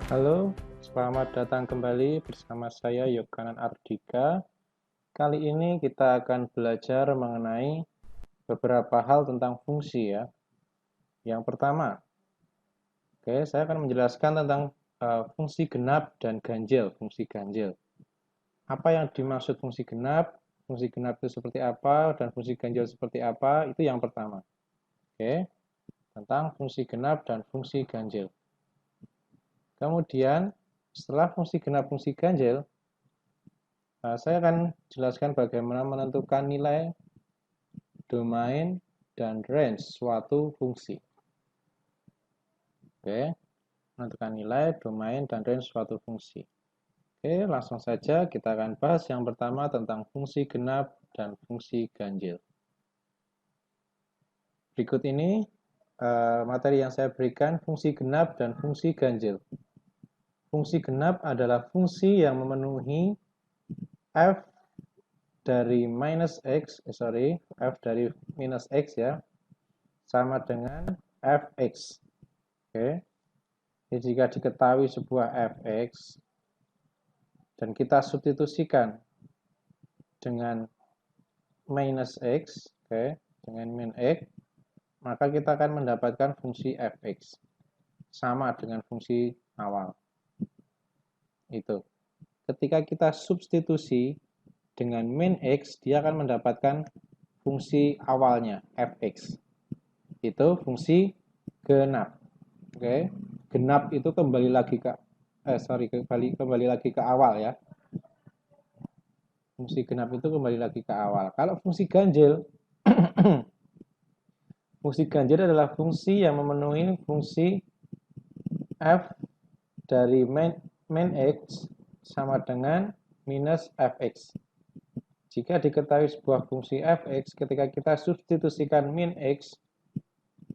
Halo, selamat datang kembali bersama saya Yoganan Ardika. Kali ini kita akan belajar mengenai beberapa hal tentang fungsi ya. Yang pertama, saya akan menjelaskan tentang fungsi genap dan ganjil, fungsi ganjil. Apa yang dimaksud fungsi genap itu seperti apa, dan fungsi ganjil seperti apa, itu yang pertama. Tentang fungsi genap dan fungsi ganjil. Kemudian, setelah fungsi genap, fungsi ganjil, saya akan jelaskan bagaimana menentukan nilai, domain, dan range suatu fungsi. Menentukan nilai, domain, dan range suatu fungsi. Langsung saja kita akan bahas yang pertama tentang fungsi genap dan fungsi ganjil. Berikut ini materi yang saya berikan, fungsi genap dan fungsi ganjil. Fungsi genap adalah fungsi yang memenuhi f dari f dari minus x ya, sama dengan fx. Jadi jika diketahui sebuah fx dan kita substitusikan dengan minus x, dengan min x, maka kita akan mendapatkan fungsi fx sama dengan fungsi awal. Itu. Ketika kita substitusi dengan min x, dia akan mendapatkan fungsi awalnya fx. Itu fungsi genap. Genap itu kembali lagi ke kembali lagi ke awal ya. Fungsi genap itu kembali lagi ke awal. Kalau fungsi ganjil, fungsi ganjil adalah fungsi yang memenuhi fungsi f dari min x sama dengan minus fx. Jika diketahui sebuah fungsi fx, ketika kita substitusikan min x,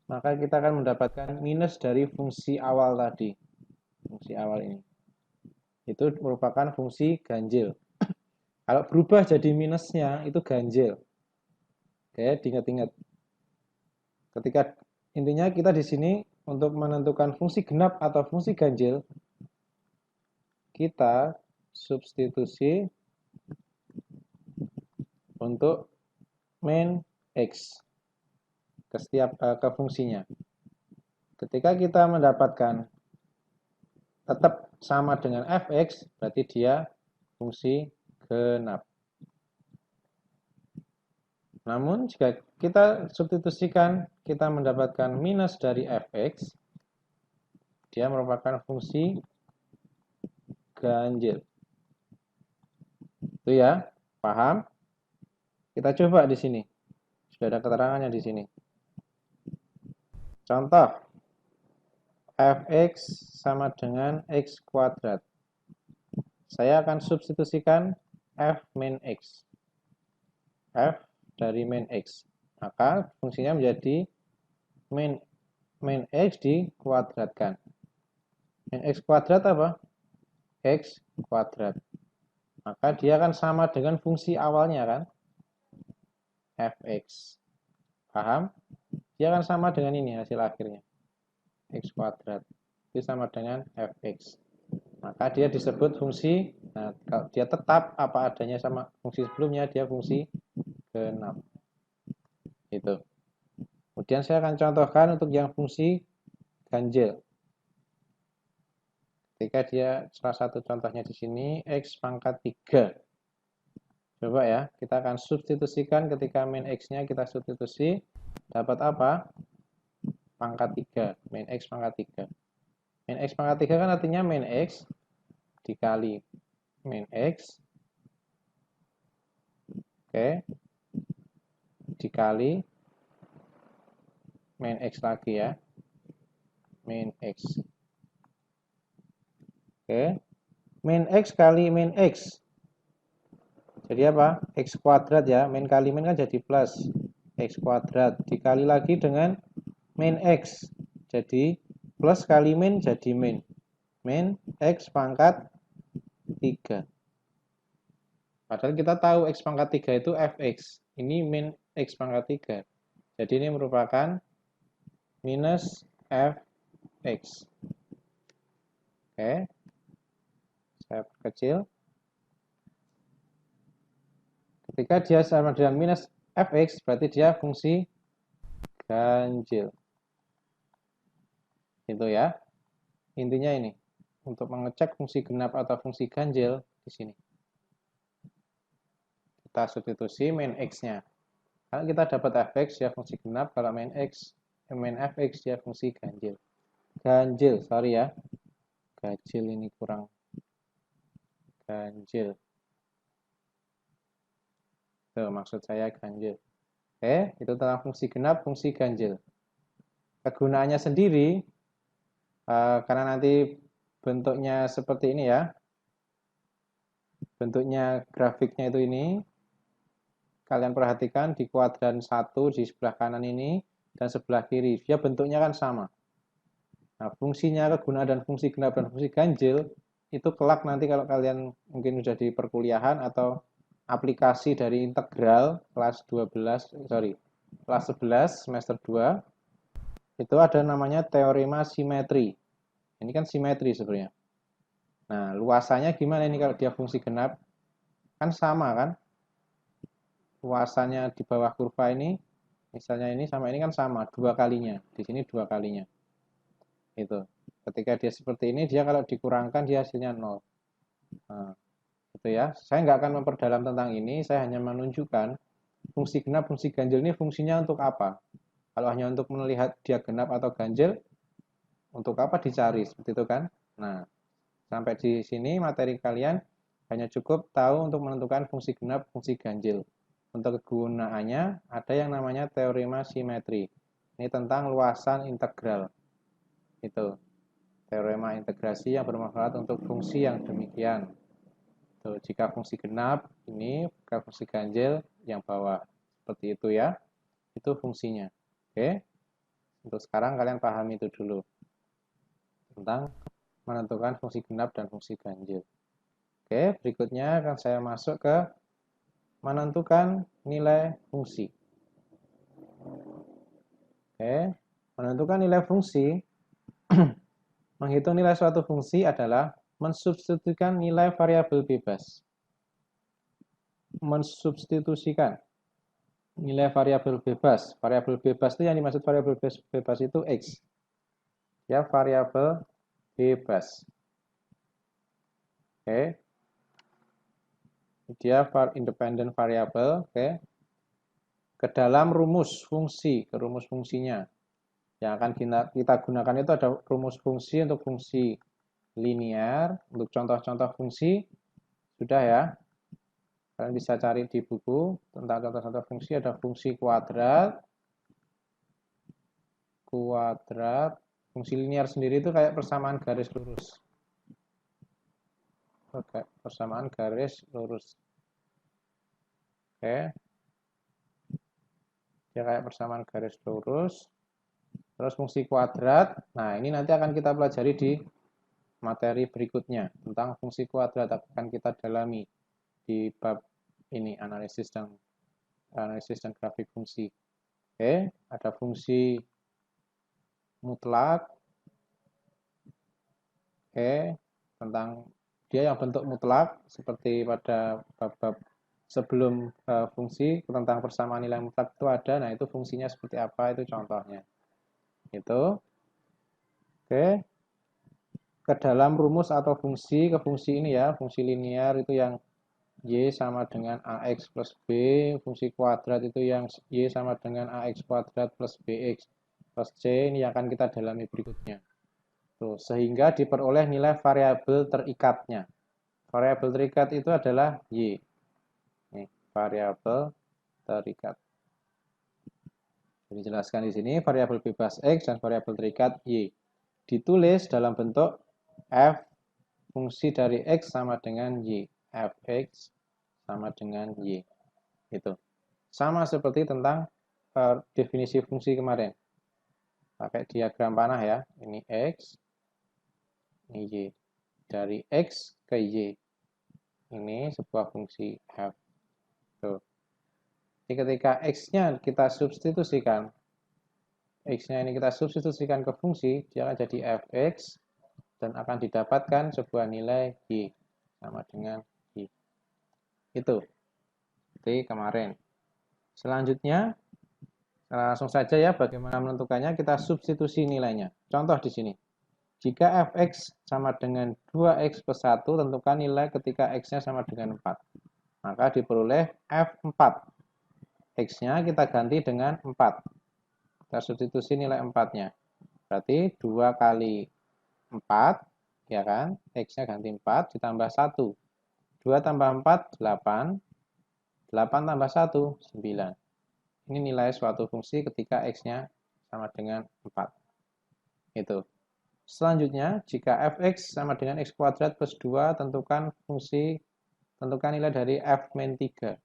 maka kita akan mendapatkan minus dari fungsi awal tadi. Fungsi awal ini. Itu merupakan fungsi ganjil. Kalau berubah jadi minusnya, itu ganjil. Diingat-ingat. Ketika intinya kita di sini untuk menentukan fungsi genap atau fungsi ganjil, kita substitusi untuk min x ke fungsinya. Ketika kita mendapatkan tetap sama dengan fx, berarti dia fungsi genap. Namun jika kita substitusikan, kita mendapatkan minus dari fx, dia merupakan fungsi ganjil. Itu ya, paham? Kita coba di sini. Sudah ada keterangannya di sini. Contoh, fx sama dengan x kuadrat. Saya akan substitusikan f min x. F dari min x. Maka fungsinya menjadi min x dikuadratkan. Min x kuadrat apa? X kuadrat. Maka dia akan sama dengan fungsi awalnya kan? Fx. Paham? Dia akan sama dengan ini hasil akhirnya. X kuadrat. Itu sama dengan fx. Maka dia disebut fungsi, nah kalau dia tetap apa adanya sama fungsi sebelumnya, dia fungsi genap. Itu. Kemudian saya akan contohkan untuk yang fungsi ganjil. Ketika dia salah satu contohnya di sini x pangkat 3. Coba ya, kita akan substitusikan ketika min x-nya kita substitusi, dapat apa? Pangkat 3, min x pangkat 3. Min x pangkat 3 kan artinya min x dikali min x, dikali min x lagi ya, min x. Min x kali min x. Jadi apa? X kuadrat ya, min kali min kan jadi plus. X kuadrat dikali lagi dengan min x. Jadi plus kali min jadi min. Min x pangkat 3. Padahal kita tahu x pangkat 3 itu fx. Ini min x pangkat 3. Jadi ini merupakan minus fx. Oke, saya perkecil. Ketika dia sama dengan minus fx, berarti dia fungsi ganjil. Itu ya. Intinya ini, untuk mengecek fungsi genap atau fungsi ganjil di sini. Kita substitusi main x-nya. Kalau kita dapat fx, dia fungsi genap. Kalau main fx, dia fungsi ganjil. Ganjil, sorry ya. Ganjil ini kurang. Ganjil. Tuh, maksud saya ganjil. Oke, itu tentang fungsi genap, fungsi ganjil. Kegunaannya sendiri, karena nanti bentuknya seperti ini ya. Bentuknya grafiknya itu ini. Kalian perhatikan di kuadran 1 di sebelah kanan ini dan sebelah kiri. Dia bentuknya kan sama. Nah, fungsinya, kegunaan dan fungsi genap dan fungsi ganjil itu kelak nanti kalau kalian mungkin sudah di perkuliahan atau aplikasi dari integral kelas 11 semester 2 itu ada namanya teorema simetri. Ini kan simetri sebenarnya. Nah, luasannya gimana ini kalau dia fungsi genap? Kan sama kan? Luasannya di bawah kurva ini, misalnya ini sama ini kan sama, 2 kalinya. Di sini 2 kalinya. Itu. Ketika dia seperti ini, dia kalau dikurangkan dia hasilnya 0. Nah, itu ya. Saya nggak akan memperdalam tentang ini, saya hanya menunjukkan fungsi genap, fungsi ganjil ini fungsinya untuk apa. Kalau hanya untuk melihat dia genap atau ganjil, untuk apa dicari, seperti itu kan. Nah, sampai di sini materi kalian hanya cukup tahu untuk menentukan fungsi genap, fungsi ganjil. Untuk kegunaannya ada yang namanya teorema simetri. Ini tentang luasan integral. Itu. Teorema integrasi yang bermanfaat untuk fungsi yang demikian. Tuh, jika fungsi genap ini, jika fungsi ganjil yang bawah. Seperti itu ya. Itu fungsinya. Oke. Untuk sekarang kalian pahami itu dulu. Tentang menentukan fungsi genap dan fungsi ganjil. Oke, berikutnya akan saya masuk ke menentukan nilai fungsi. Oke, menentukan nilai fungsi, menghitung nilai suatu fungsi adalah mensubstitusikan nilai variabel bebas. Mensubstitusikan nilai variabel bebas. Variabel bebas itu yang dimaksud variabel bebas itu X. Ya, variabel bebas. Oke. Dia independent variable, oke. Ke dalam rumus fungsi, ke rumus fungsinya. Yang akan kita gunakan itu ada rumus fungsi untuk fungsi linear, untuk contoh-contoh fungsi, sudah ya. Kalian bisa cari di buku tentang contoh-contoh fungsi, ada fungsi kuadrat, fungsi linear sendiri itu kayak persamaan garis lurus. Oke, persamaan garis lurus. Oke. Dia kayak persamaan garis lurus. Terus fungsi kuadrat. Nah, ini nanti akan kita pelajari di materi berikutnya tentang fungsi kuadrat akan kita dalami di bab ini analisis dan grafik fungsi. Oke, ada fungsi mutlak. Oke, tentang dia yang bentuk mutlak seperti pada bab-bab sebelum fungsi tentang persamaan nilai mutlak itu ada. Nah, itu fungsinya seperti apa itu contohnya. Itu. Oke. Ke dalam rumus atau fungsi, ke fungsi ini ya, fungsi linear itu yang Y sama dengan AX plus B, fungsi kuadrat itu yang Y sama dengan AX kuadrat plus BX plus C, ini akan kita dalami berikutnya. Tuh, sehingga diperoleh nilai variabel terikatnya. Variabel terikat itu adalah Y. Nih, variabel terikat. Jadi jelaskan di sini variabel bebas X dan variabel terikat Y. Ditulis dalam bentuk F fungsi dari X sama dengan Y. Fx sama dengan Y. Itu. Sama seperti tentang definisi fungsi kemarin. Pakai diagram panah ya. Ini X, ini Y. Dari X ke Y. Ini sebuah fungsi F. Tuh. Jadi ketika X-nya kita substitusikan, X-nya ini kita substitusikan ke fungsi, dia akan jadi Fx dan akan didapatkan sebuah nilai Y sama dengan Y. Itu seperti kemarin. Selanjutnya, langsung saja ya bagaimana menentukannya, kita substitusi nilainya. Contoh di sini. Jika fx sama dengan 2x plus 1, tentukan nilai ketika x-nya sama dengan 4. Maka diperoleh f4. X-nya kita ganti dengan 4. Kita substitusi nilai 4-nya. Berarti 2 kali 4, ya kan? X-nya ganti 4, ditambah 1. 2 tambah 4, 8. 8 tambah 1, 9. Ini nilai suatu fungsi ketika X-nya sama dengan 4. Itu. Selanjutnya, jika fx sama dengan x kuadrat plus 2, tentukan nilai dari f min 3.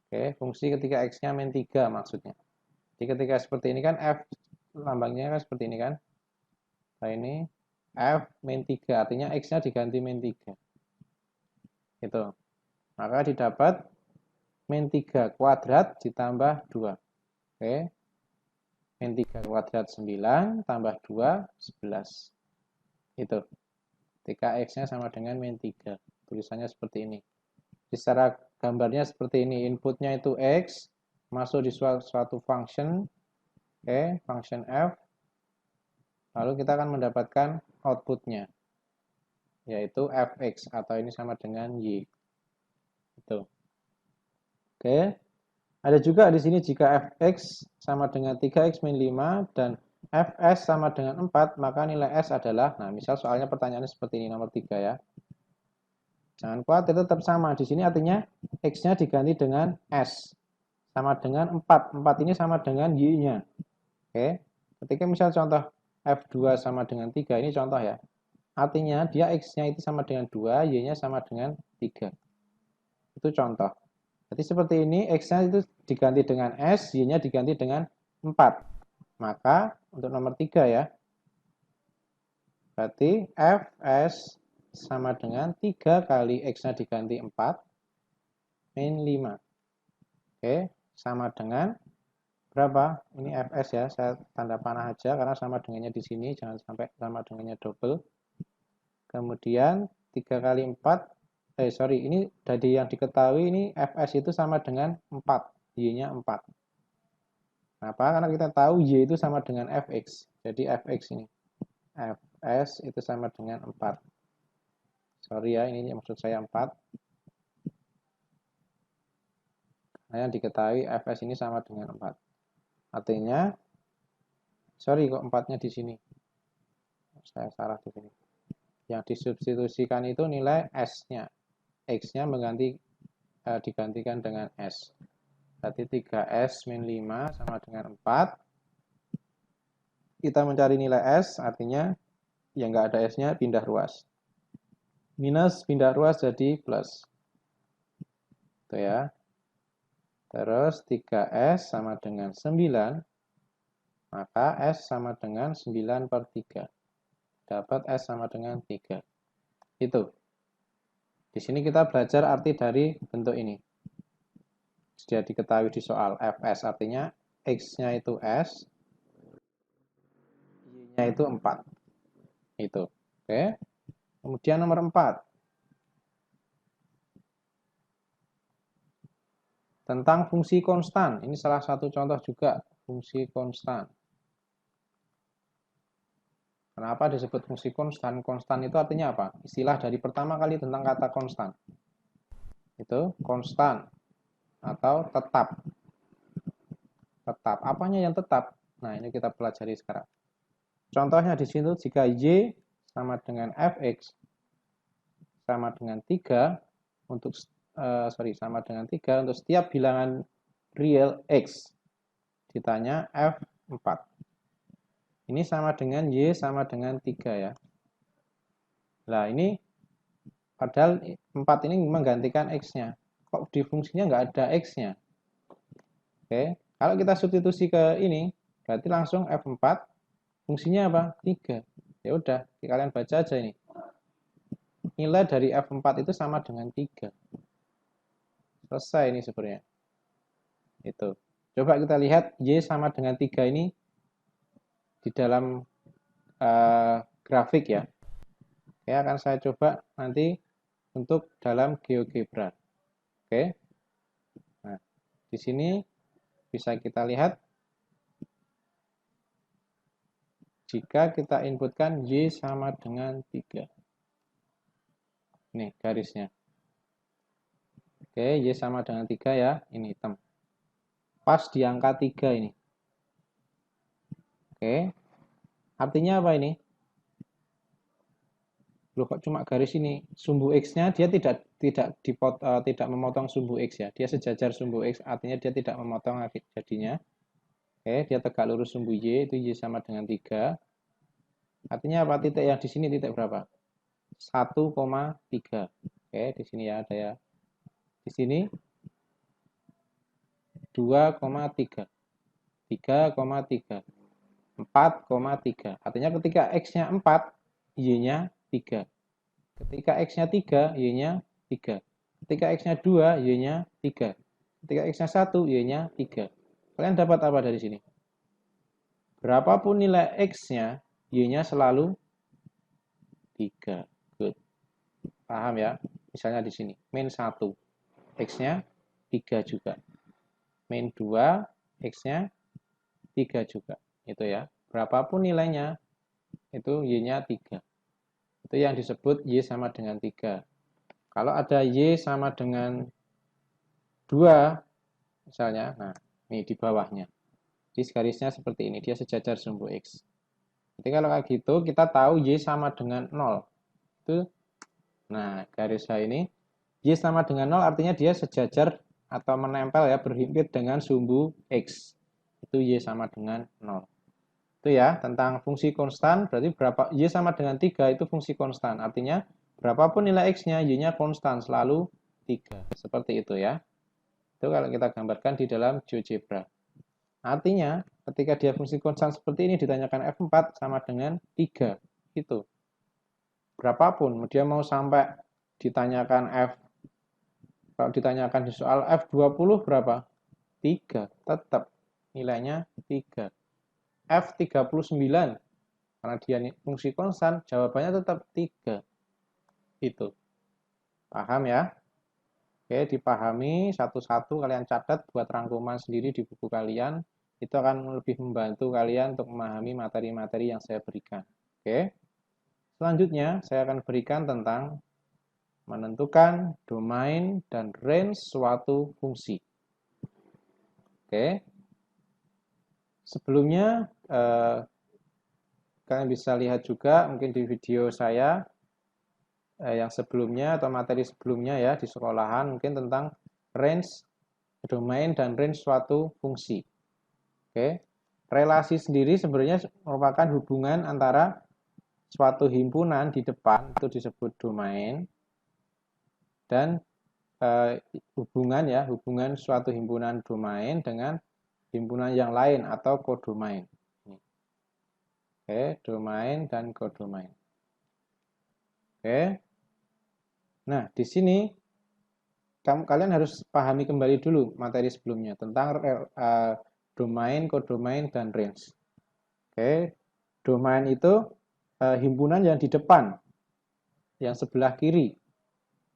Oke, fungsi ketika x-nya min 3 maksudnya. Jadi ketika seperti ini kan f lambangnya kan seperti ini kan. Nah ini f min 3, artinya x-nya diganti min 3. Itu. Maka didapat min 3 kuadrat ditambah 2. Oke. Min 3 kuadrat 9 tambah 2, 11. Itu. Ketika X-nya sama dengan min 3. Tulisannya seperti ini. Jadi secara gambarnya seperti ini. Inputnya itu X, masuk di suatu function, oke, function F. Lalu kita akan mendapatkan outputnya, yaitu Fx, atau ini sama dengan Y. Itu. Oke. Ada juga di sini jika fx sama dengan 3x min 5 dan fs sama dengan 4, maka nilai s adalah, nah misal soalnya pertanyaannya seperti ini, nomor 3 ya. Jangan khawatir, tetap sama. Di sini artinya x-nya diganti dengan s. Sama dengan 4. 4 ini sama dengan y-nya. Oke. Ketika misal contoh f2 sama dengan 3, ini contoh ya. Artinya dia x-nya itu sama dengan 2, y-nya sama dengan 3. Itu contoh. Jadi seperti ini, X-nya itu diganti dengan S, Y-nya diganti dengan 4. Maka, untuk nomor 3 ya, berarti Fs sama dengan 3 kali X-nya diganti 4, min 5. Oke, sama dengan berapa? Ini Fs ya, saya tanda panah aja, karena sama dengannya di sini, jangan sampai sama dengannya double. Kemudian, 3 kali 4, ini dari yang diketahui ini Fs itu sama dengan 4, Y-nya 4. Kenapa? Karena kita tahu Y itu sama dengan Fx. Jadi Fx ini. Fs itu sama dengan 4. Sorry ya, ini maksud saya 4. Nah, yang diketahui Fs ini sama dengan 4. Artinya, sorry kok 4-nya di sini. Saya salah di sini. Yang disubstitusikan itu nilai S-nya. X-nya digantikan dengan S. Berarti 3S min 5 sama dengan 4. Kita mencari nilai S, artinya yang nggak ada S-nya pindah ruas. Minus pindah ruas jadi plus. Itu ya. Terus 3S sama dengan 9. Maka S sama dengan 9 per 3. Dapat S sama dengan 3. Itu. Di sini kita belajar arti dari bentuk ini. Sudah diketahui di soal. Fs artinya X-nya itu S, Y-nya itu 4. Itu. Oke. Kemudian nomor 4. Tentang fungsi konstan. Ini salah satu contoh juga fungsi konstan. Kenapa disebut fungsi konstan? Konstan itu artinya apa? Istilah dari pertama kali tentang kata konstan. Itu konstan atau tetap. Tetap. Apanya yang tetap? Nah, ini kita pelajari sekarang. Contohnya di sini jika Y sama dengan Fx sama dengan 3 untuk sama dengan 3 untuk setiap bilangan real X. Ditanya F4. Ini sama dengan Y sama dengan 3 ya. Nah, ini padahal 4 ini menggantikan X-nya. Kok di fungsinya nggak ada X-nya? Oke, kalau kita substitusi ke ini, berarti langsung F4, fungsinya apa? 3. Ya udah, kalian baca aja ini. Nilai dari F4 itu sama dengan 3. Selesai ini sebenarnya. Itu. Coba kita lihat Y sama dengan 3 ini di dalam grafik ya. Oke, akan saya coba nanti untuk dalam GeoGebra. Oke. Nah, di sini bisa kita lihat jika kita inputkan Y sama dengan 3. Nih garisnya. Oke, Y sama dengan 3 ya. Ini hitam. Pas di angka 3 ini. Oke. Artinya apa ini? Loh, kok cuma garis ini? Sumbu X-nya dia tidak memotong sumbu X ya. Dia sejajar sumbu X, artinya dia tidak memotong jadinya. Oke, dia tegak lurus sumbu Y, itu Y sama dengan 3. Artinya apa? Titik yang di sini titik berapa? 1,3. Oke, di sini ya ada ya. Di sini 2,3. 3,3. 4,3. Artinya ketika X-nya 4, Y-nya 3. Ketika X-nya 3, Y-nya 3. Ketika X-nya 2, Y-nya 3. Ketika X-nya 1, Y-nya 3. Kalian dapat apa dari sini? Berapapun nilai X-nya, Y-nya selalu 3. Good. Paham ya? Misalnya di sini, min 1. X-nya 3 juga. Min 2, X-nya 3 juga. Itu ya. Berapapun nilainya, itu Y-nya 3. Itu yang disebut Y sama dengan 3. Kalau ada Y sama dengan 2, misalnya, nah, ini di bawahnya. Jadi garisnya seperti ini, dia sejajar sumbu X. Jadi kalau kayak gitu, kita tahu Y sama dengan 0. Itu, nah, garis saya ini, Y sama dengan 0 artinya dia sejajar atau menempel ya, berhimpit dengan sumbu X. Itu Y sama dengan 0. Itu ya, tentang fungsi konstan, berarti berapa Y sama dengan 3 itu fungsi konstan. Artinya, berapapun nilai X-nya, Y-nya konstan, selalu 3. Seperti itu ya. Itu kalau kita gambarkan di dalam GeoGebra. Artinya, ketika dia fungsi konstan seperti ini, ditanyakan F4 sama dengan 3. Itu. Berapapun, dia mau sampai ditanyakan kalau ditanyakan di soal F20 berapa? 3. Tetap nilainya 3. F39, karena dia fungsi konstan, jawabannya tetap 3. Itu. Paham ya? Oke, dipahami satu-satu, kalian catat buat rangkuman sendiri di buku kalian. Itu akan lebih membantu kalian untuk memahami materi-materi yang saya berikan. Oke. Selanjutnya, saya akan berikan tentang menentukan domain dan range suatu fungsi. Oke. Sebelumnya, kalian bisa lihat juga mungkin di video saya yang sebelumnya atau materi sebelumnya ya di sekolahan mungkin tentang range, domain, dan range suatu fungsi. Oke. Relasi sendiri sebenarnya merupakan hubungan antara suatu himpunan di depan, itu disebut domain, dan hubungan suatu himpunan domain dengan himpunan yang lain atau kodomain. Oke, domain dan kodomain. Oke. Nah, di sini kalian harus pahami kembali dulu materi sebelumnya tentang domain, kodomain, dan range. Oke, domain itu himpunan yang di depan, yang sebelah kiri.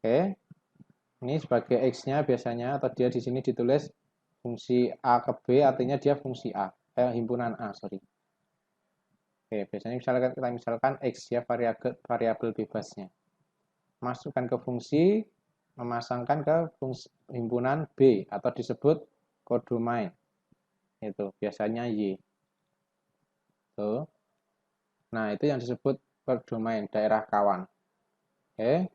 Oke, ini sebagai X-nya biasanya, atau dia di sini ditulis fungsi A ke B, artinya dia fungsi A, himpunan A, sorry. Oke, biasanya misalkan X ya, variabel bebasnya. Masukkan ke fungsi, memasangkan ke himpunan B, atau disebut kodomain. Itu, biasanya Y. Tuh. Nah, itu yang disebut kodomain, daerah kawan. Oke.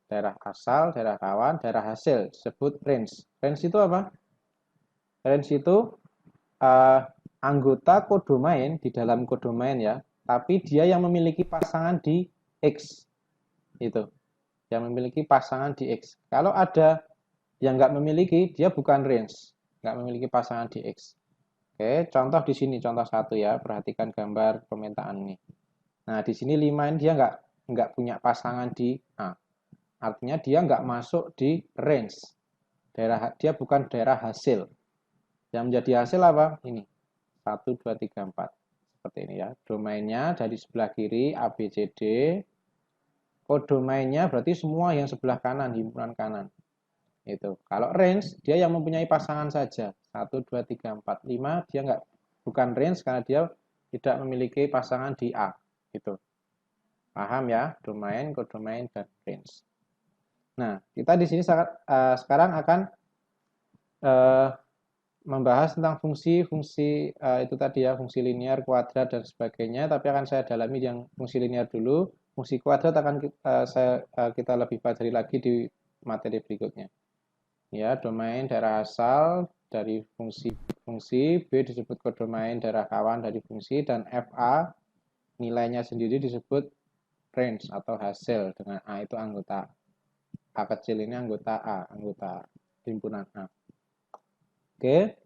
Daerah asal, daerah kawan, daerah hasil, disebut range. Range itu apa? Range itu anggota kodomain di dalam kodomain ya, tapi dia yang memiliki pasangan di X. Itu. Yang memiliki pasangan di X. Kalau ada yang nggak memiliki, dia bukan range. Nggak memiliki pasangan di X. Oke, contoh di sini, contoh 1 ya. Perhatikan gambar permintaan ini. Nah, di sini 5 ini dia nggak punya pasangan di A. Artinya dia nggak masuk di range. Dia bukan daerah hasil. Yang menjadi hasil apa? Ini. 1, 2, 3, 4. Seperti ini ya. Domainnya dari sebelah kiri A, B, C, D. Kodomainnya berarti semua yang sebelah kanan, himpunan kanan. Itu. Kalau range, dia yang mempunyai pasangan saja. 1, 2, 3, 4, 5, dia bukan range karena dia tidak memiliki pasangan di A. Gitu. Paham ya? Domain, kodomain, dan range. Nah, kita di sini sekarang akan membahas tentang fungsi-fungsi itu tadi ya, fungsi linear, kuadrat, dan sebagainya, tapi akan saya dalami yang fungsi linear dulu. Fungsi kuadrat akan kita lebih pelajari lagi di materi berikutnya. Ya, domain daerah asal dari fungsi B disebut kodomain daerah kawan dari fungsi, dan FA nilainya sendiri disebut range atau hasil, dengan A itu anggota. A kecil ini anggota A, anggota himpunan A. Oke.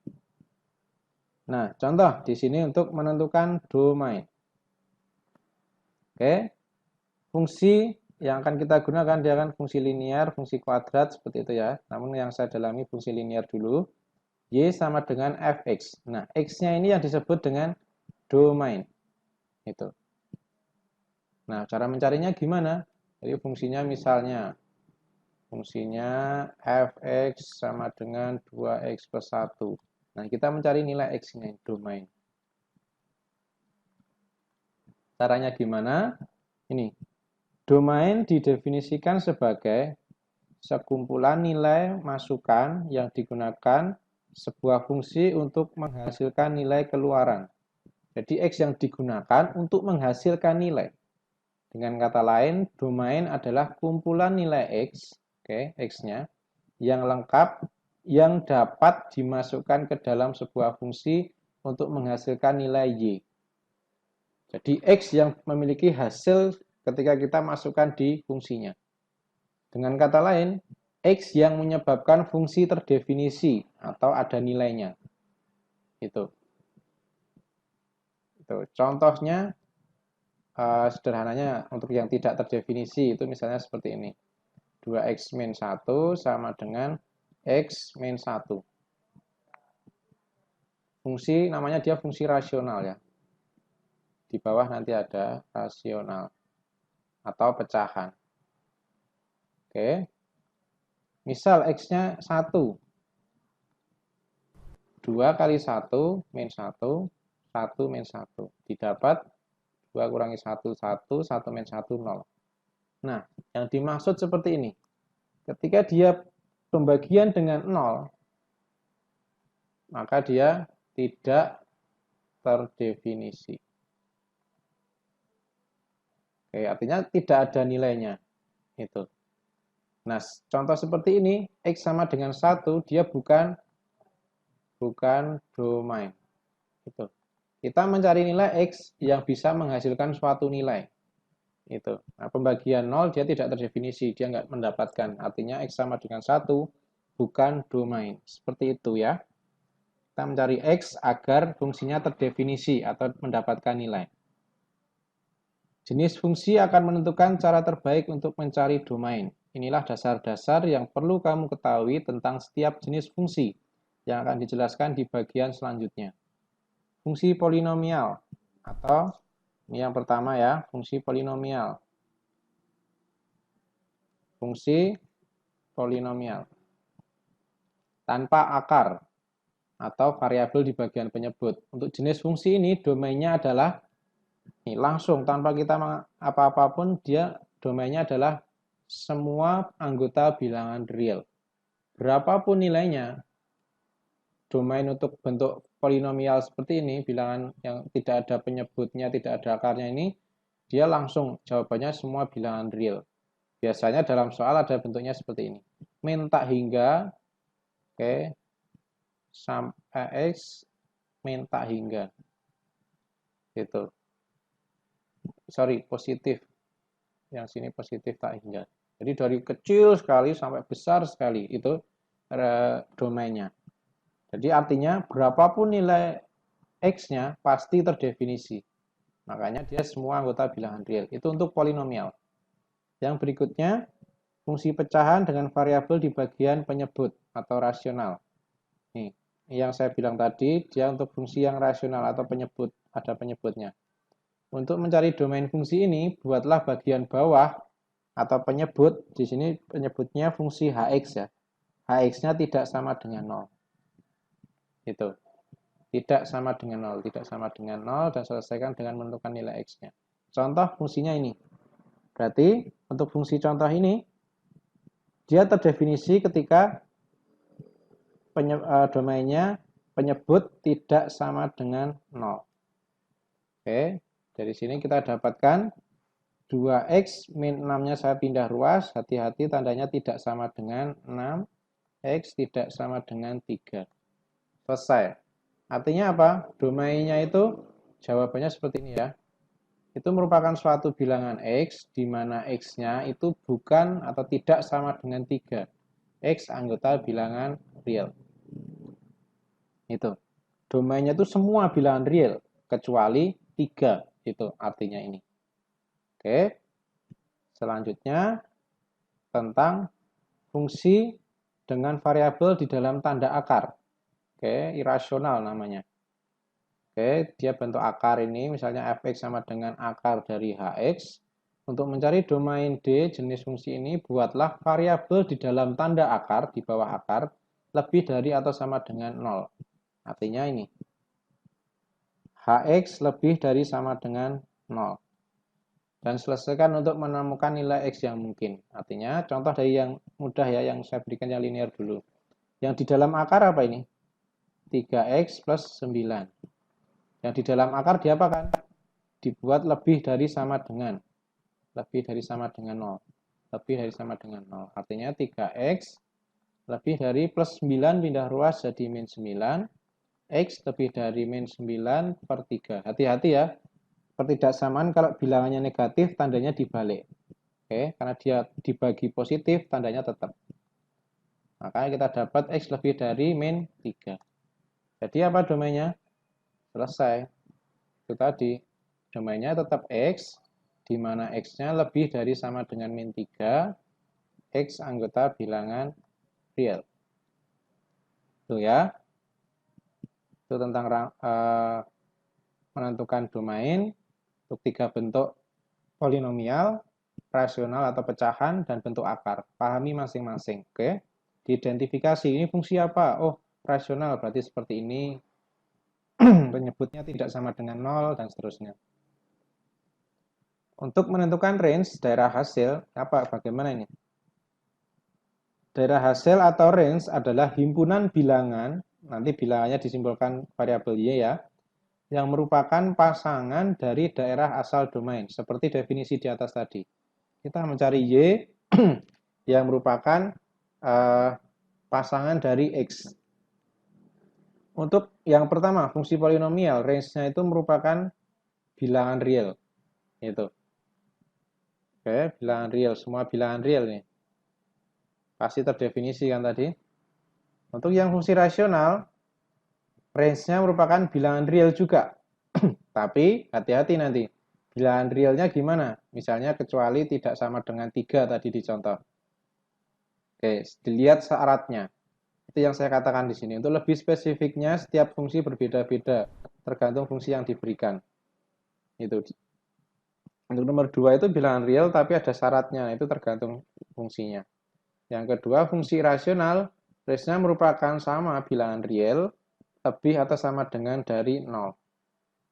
Nah, contoh di sini untuk menentukan domain. Oke. Fungsi yang akan kita gunakan dia akan fungsi linear, fungsi kuadrat seperti itu ya. Namun yang saya dalami fungsi linear dulu. Y sama dengan fx. Nah, x-nya ini yang disebut dengan domain. Itu. Nah, cara mencarinya gimana? Jadi fungsinya misalnya fungsinya fx sama dengan 2x plus 1. Nah, kita mencari nilai x-nya, domain. Caranya gimana? Ini. Domain didefinisikan sebagai sekumpulan nilai masukan yang digunakan sebuah fungsi untuk menghasilkan nilai keluaran. Jadi X yang digunakan untuk menghasilkan nilai. Dengan kata lain, domain adalah kumpulan nilai X, X-nya, yang lengkap, yang dapat dimasukkan ke dalam sebuah fungsi untuk menghasilkan nilai Y. Jadi X yang memiliki hasil ketika kita masukkan di fungsinya. Dengan kata lain, X yang menyebabkan fungsi terdefinisi atau ada nilainya. Itu. Contohnya, sederhananya untuk yang tidak terdefinisi itu misalnya seperti ini. 2x min 1 sama dengan x min 1. Fungsi namanya dia fungsi rasional ya. Di bawah nanti ada rasional atau pecahan. Oke. Misal x-nya 1. 2 kali 1 min 1, 1 min 1. Didapat 2 kurangi 1, 1, 1 min 1, 0. Nah, yang dimaksud seperti ini. Ketika dia pembagian dengan 0, maka dia tidak terdefinisi. Oke, artinya tidak ada nilainya. Itu. Nah, contoh seperti ini, X sama dengan 1, dia bukan domain. Itu. Kita mencari nilai X yang bisa menghasilkan suatu nilai. Itu. Nah, pembagian 0 dia tidak terdefinisi, dia nggak mendapatkan. Artinya X sama dengan 1 bukan domain. Seperti itu ya. Kita mencari X agar fungsinya terdefinisi atau mendapatkan nilai. Jenis fungsi akan menentukan cara terbaik untuk mencari domain. Inilah dasar-dasar yang perlu kamu ketahui tentang setiap jenis fungsi yang akan dijelaskan di bagian selanjutnya. Fungsi polinomial atau ini yang pertama ya, fungsi polinomial. Fungsi polinomial tanpa akar atau variabel di bagian penyebut. Untuk jenis fungsi ini domainnya adalah ini langsung tanpa kita apa-apa pun dia domainnya adalah semua anggota bilangan real. Berapapun nilainya, domain untuk bentuk polinomial seperti ini, bilangan yang tidak ada penyebutnya, tidak ada akarnya ini, dia langsung jawabannya semua bilangan real. Biasanya dalam soal ada bentuknya seperti ini. Min tak hingga, sampai X, min tak hingga. Gitu. Sorry, positif. Yang sini positif tak hingga. Jadi dari kecil sekali sampai besar sekali itu domainnya. Jadi artinya berapapun nilai X-nya pasti terdefinisi. Makanya dia semua anggota bilangan real. Itu untuk polinomial. Yang berikutnya, fungsi pecahan dengan variabel di bagian penyebut atau rasional. Nih, yang saya bilang tadi, dia untuk fungsi yang rasional atau penyebut, ada penyebutnya. Untuk mencari domain fungsi ini, buatlah bagian bawah atau penyebut, di sini penyebutnya fungsi hx ya. Hx-nya tidak sama dengan 0. Itu. Tidak sama dengan 0, tidak sama dengan 0 dan selesaikan dengan menentukan nilai x-nya. Contoh fungsinya ini. Berarti untuk fungsi contoh ini dia terdefinisi ketika domainnya penyebut tidak sama dengan 0. Oke, dari sini kita dapatkan 2x min 6-nya saya pindah ruas, hati-hati tandanya tidak sama dengan 6, x tidak sama dengan 3. Selesai. Artinya apa? Domainnya itu jawabannya seperti ini ya. Itu merupakan suatu bilangan x, di mana x-nya itu bukan atau tidak sama dengan 3. X anggota bilangan real. Itu. Domainnya itu semua bilangan real, kecuali 3. Itu artinya ini. Oke. Selanjutnya tentang fungsi dengan variabel di dalam tanda akar. Oke, irasional namanya. Oke, dia bentuk akar ini, misalnya fx sama dengan akar dari hx. Untuk mencari domain D jenis fungsi ini, buatlah variabel di dalam tanda akar, di bawah akar, lebih dari atau sama dengan 0. Artinya ini, hx lebih dari sama dengan 0. Dan selesaikan untuk menemukan nilai x yang mungkin. Artinya, contoh dari yang mudah ya, yang saya berikan yang linear dulu. Yang di dalam akar apa ini? 3x plus 9. Yang di dalam akar diapakan? Dibuat lebih dari sama dengan. Lebih dari sama dengan 0. Lebih dari sama dengan 0. Artinya 3x lebih dari plus 9 pindah ruas jadi min 9. X lebih dari min 9 per 3. Hati-hati ya. Pertidaksamaan kalau bilangannya negatif, tandanya dibalik. Oke, karena dia dibagi positif, tandanya tetap. Makanya kita dapat X lebih dari min 3. Jadi apa domainnya? Selesai. Itu tadi. Domainnya tetap X, di mana X-nya lebih dari sama dengan min 3, X anggota bilangan real. Itu ya. Itu tentang menentukan domain untuk 3 bentuk polinomial, rasional atau pecahan, dan bentuk akar. Pahami masing-masing. Oke. Diidentifikasi, ini fungsi apa? Oh, rasional, berarti seperti ini. Penyebutnya tidak sama dengan 0, dan seterusnya. Untuk menentukan range daerah hasil, bagaimana ini? Daerah hasil atau range adalah himpunan bilangan, nanti bilangannya disimbolkan variabel Y ya, yang merupakan pasangan dari daerah asal domain, seperti definisi di atas tadi. Kita mencari Y yang merupakan pasangan dari X. Untuk yang pertama, fungsi polinomial, range-nya itu merupakan bilangan real. Itu. Oke, bilangan real, semua bilangan real nih. Pasti terdefinisi kan tadi. Untuk yang fungsi rasional, range-nya merupakan bilangan real juga. Tapi hati-hati nanti. Bilangan realnya gimana? Misalnya kecuali tidak sama dengan 3 tadi di contoh. Oke, dilihat syaratnya. Itu yang saya katakan di sini. Untuk lebih spesifiknya, setiap fungsi berbeda-beda. Tergantung fungsi yang diberikan. Itu. Untuk nomor 2 itu bilangan real, tapi ada syaratnya. Itu tergantung fungsinya. Yang kedua, fungsi rasional. Range-nya merupakan sama bilangan real, lebih atau sama dengan dari 0.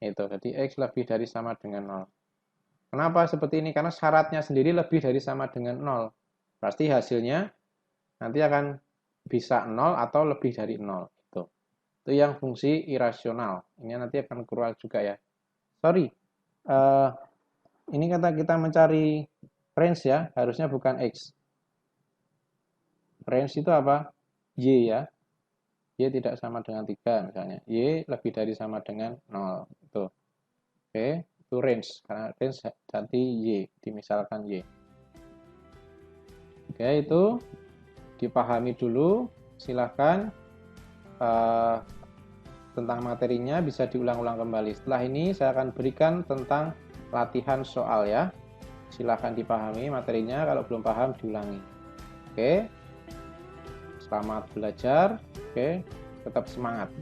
Itu, jadi X lebih dari sama dengan 0. Kenapa seperti ini? Karena syaratnya sendiri lebih dari sama dengan 0. Pasti hasilnya nanti akan bisa 0 atau lebih dari 0. Itu yang fungsi irasional. Ini nanti akan keluar juga ya. Sorry, ini kata kita mencari range ya, harusnya bukan X. Range itu apa? Y ya. Y tidak sama dengan 3 misalnya. Y lebih dari sama dengan 0. Itu. Oke, itu range. Karena range ganti Y, dimisalkan Y. Oke, itu dipahami dulu. Silahkan tentang materinya bisa diulang-ulang kembali. Setelah ini saya akan berikan tentang latihan soal ya. Silahkan dipahami materinya. Kalau belum paham diulangi. Oke. Selamat belajar. Oke, tetap semangat.